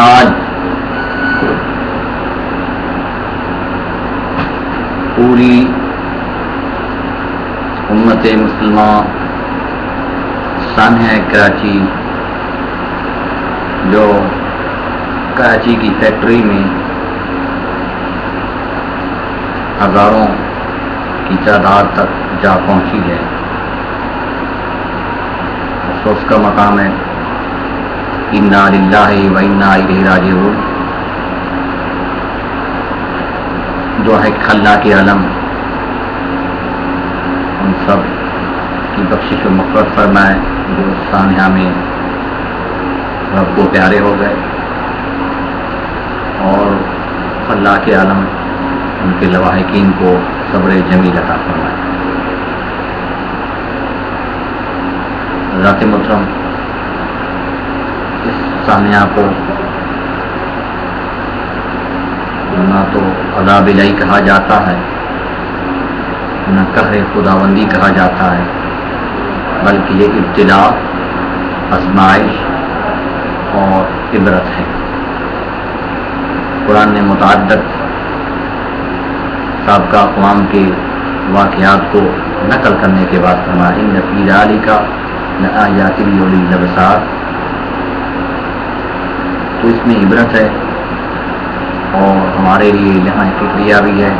آج پوری امت مسلمہ سانحہ کراچی جو کراچی کی فیکٹری میں ہزاروں کی تعداد تک جا پہنچی ہے، افسوس کا مقام ہے۔ انا للہ و انا الیہ راجعون۔ دعا ہے کہ اللہ کے عالم ہم سب کی بخشش و مغفرت فرمائے جو سانحہ میں رب کو پیارے ہو گئے، اور اللہ کے عالم ان کے لواحقین کو صبر جمیل عطا فرمائے۔ حضرات محترم، اس سانحہ کو نہ تو عذاب الہی کہا جاتا ہے، نہ قہر خداوندی کہا جاتا ہے، بلکہ یہ ابتلاء، آزمائش اور عبرت ہے۔ قرآن نے متعدد سابقہ اقوام کے واقعات کو نقل کرنے کے بعد فرمایا ان فی ذالک لآیات لأولی الابصار، تو اس میں عبرت ہے اور ہمارے لیے یہاں فکریہ بھی ہے،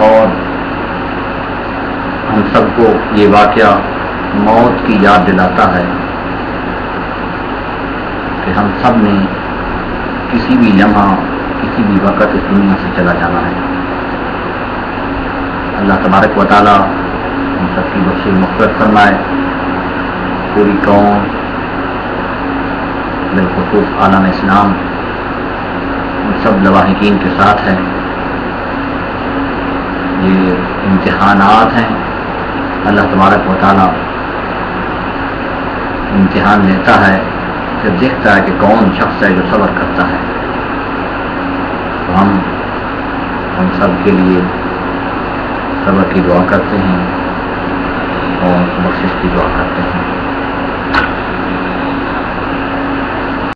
اور ہم سب کو یہ واقعہ موت کی یاد دلاتا ہے کہ ہم سب نے کسی بھی لمحہ کسی بھی وقت اس دنیا سے چلا جانا ہے۔ اللہ تبارک و تعالی ہم سب کی بخشش مغفرت فرمائے، پوری قوم بالخصوص عالم اسلام ان سب لواحقین کے ساتھ ہے۔ یہ امتحانات ہیں، اللہ تبارک و تعالی امتحان لیتا ہے، پھر دیکھتا ہے کہ کون شخص ہے جو صبر کرتا ہے۔ تو ہم سب کے لیے صبر کی دعا کرتے ہیں اور بخشش کی دعا کرتے ہیں۔